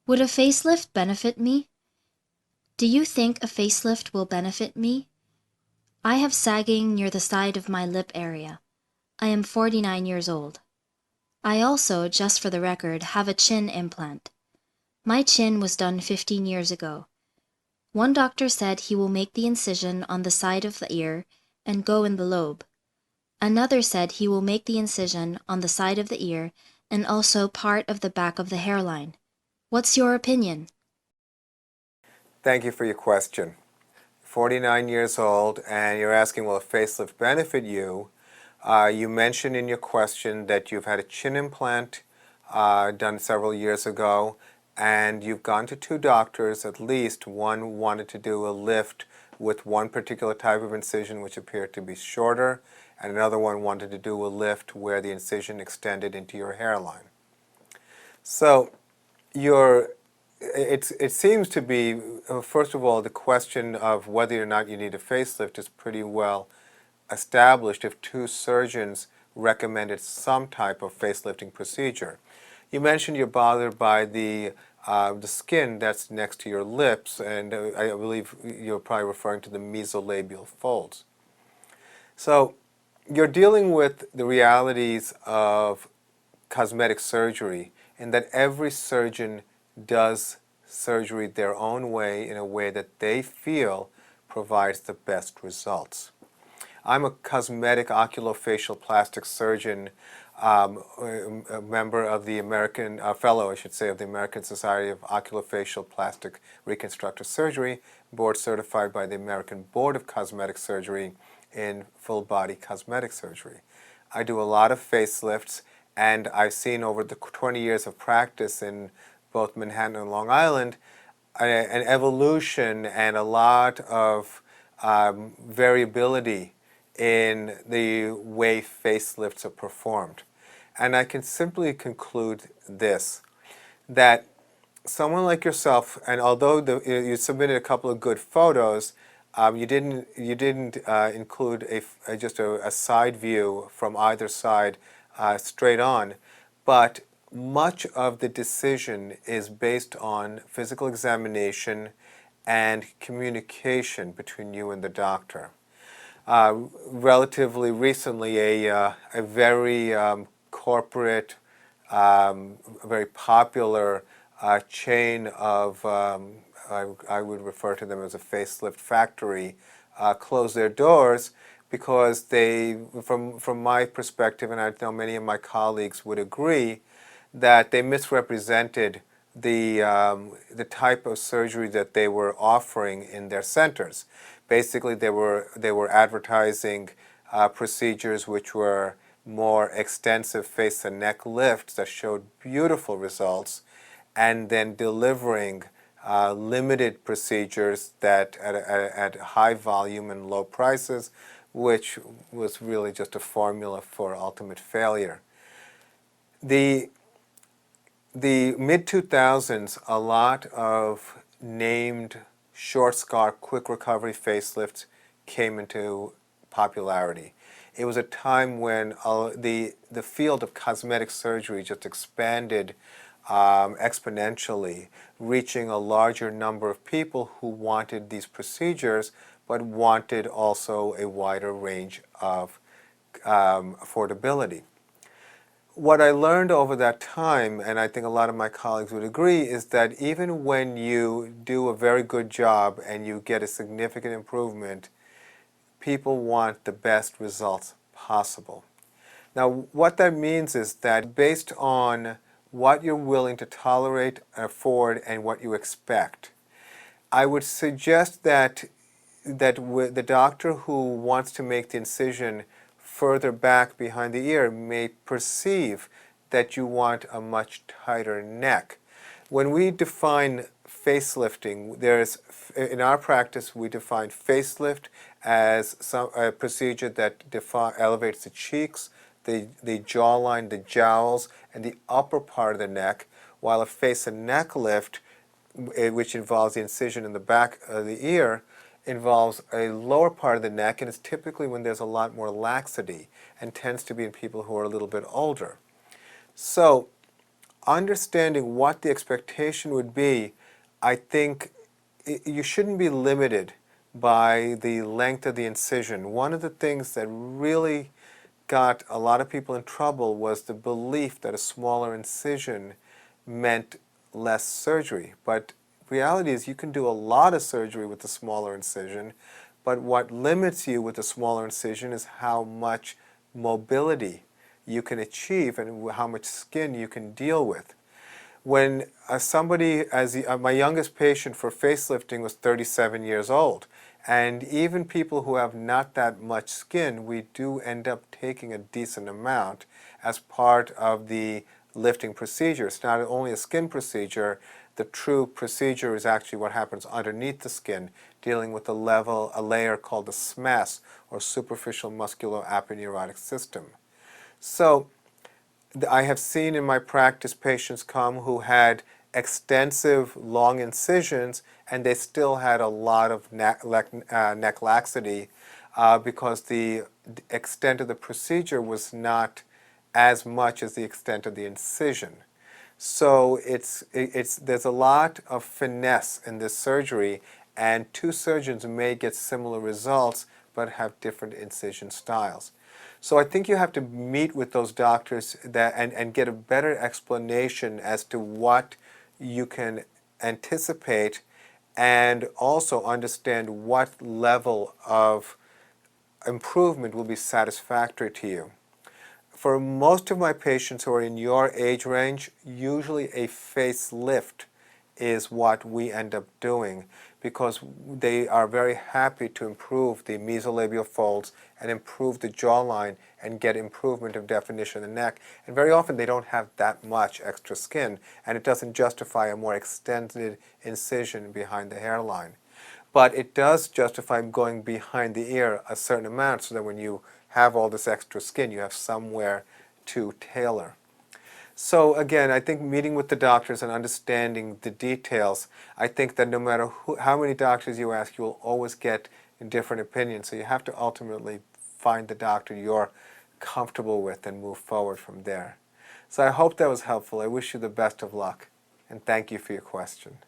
Would a facelift benefit me? Do you think a facelift will benefit me? I have sagging near the side of my lip area. I am 49 years old. I also, just for the record, have a chin implant. My chin was done 15 years ago. One doctor said he will make the incision on the side of the ear and go in the lobe. Another said he will make the incision on the side of the ear and also part of the back of the hairline. What's your opinion? Thank you for your question. 49 years old, and you're asking, will a facelift benefit you? You mentioned in your question that you've had a chin implant done several years ago, and you've gone to two doctors at least. One wanted to do a lift with one particular type of incision which appeared to be shorter, and another one wanted to do a lift where the incision extended into your hairline. So it seems to be, first of all, the question of whether or not you need a facelift is pretty well established if two surgeons recommended some type of facelifting procedure. You mentioned you're bothered by the skin that's next to your lips, and I believe you're probably referring to the mesolabial folds. So you're dealing with the realities of cosmetic surgery, in that every surgeon does surgery their own way in a way that they feel provides the best results. I'm a cosmetic oculofacial plastic surgeon, a member of the American, fellow, I should say, of the American Society of Oculofacial Plastic Reconstructive Surgery, board certified by the American Board of Cosmetic Surgery in full body cosmetic surgery. I do a lot of facelifts, and I've seen over the 20 years of practice in both Manhattan and Long Island an evolution and a lot of variability in the way facelifts are performed. And I can simply conclude this, that someone like yourself, and although you submitted a couple of good photos, you didn't include just a side view from either side straight on, but much of the decision is based on physical examination and communication between you and the doctor. Relatively recently, a very corporate, very popular chain of, I would refer to them as a facelift factory, closed their doors because they, from my perspective, and I know many of my colleagues would agree, that they misrepresented the type of surgery that they were offering in their centers. Basically, they were advertising procedures which were more extensive face and neck lifts that showed beautiful results, and then delivering limited procedures that at high volume and low prices, which was really just a formula for ultimate failure. The mid-2000s, a lot of named short scar, quick recovery facelifts came into popularity. It was a time when the field of cosmetic surgery just expanded exponentially, reaching a larger number of people who wanted these procedures, but wanted also a wider range of affordability. What I learned over that time, and I think a lot of my colleagues would agree, is that even when you do a very good job and you get a significant improvement, people want the best results possible. Now, what that means is that based on what you're willing to tolerate, afford, and what you expect, I would suggest that the doctor who wants to make the incision further back behind the ear may perceive that you want a much tighter neck. When we define facelifting, in our practice we define facelift as a procedure that elevates the cheeks, the jawline, the jowls, and the upper part of the neck, while a face and neck lift, which involves the incision in the back of the ear, involves a lower part of the neck, and it's typically when there's a lot more laxity and tends to be in people who are a little bit older. So understanding what the expectation would be, I think you shouldn't be limited by the length of the incision. One of the things that really got a lot of people in trouble was the belief that a smaller incision meant less surgery. But reality is you can do a lot of surgery with a smaller incision, but what limits you with a smaller incision is how much mobility you can achieve and how much skin you can deal with. When my youngest patient for facelifting was 37 years old, and even people who have not that much skin, we do end up taking a decent amount as part of the lifting procedure. It's not only a skin procedure, the true procedure is actually what happens underneath the skin, dealing with a layer called the SMAS, or superficial muscular aponeurotic system. So I have seen in my practice patients come who had extensive long incisions and they still had a lot of neck laxity because the extent of the procedure was not as much as the extent of the incision. So there's a lot of finesse in this surgery, and two surgeons may get similar results but have different incision styles. So I think you have to meet with those doctors and get a better explanation as to what you can anticipate, and also understand what level of improvement will be satisfactory to you. For most of my patients who are in your age range, usually a facelift is what we end up doing, because they are very happy to improve the mesolabial folds and improve the jawline and get improvement of definition of the neck. And very often they don't have that much extra skin, and it doesn't justify a more extended incision behind the hairline. But it does justify going behind the ear a certain amount, so that when you have all this extra skin, you have somewhere to tailor. So again, I think meeting with the doctors and understanding the details, I think that no matter how many doctors you ask, you will always get different opinions. So you have to ultimately find the doctor you're comfortable with and move forward from there. So I hope that was helpful. I wish you the best of luck, and thank you for your question.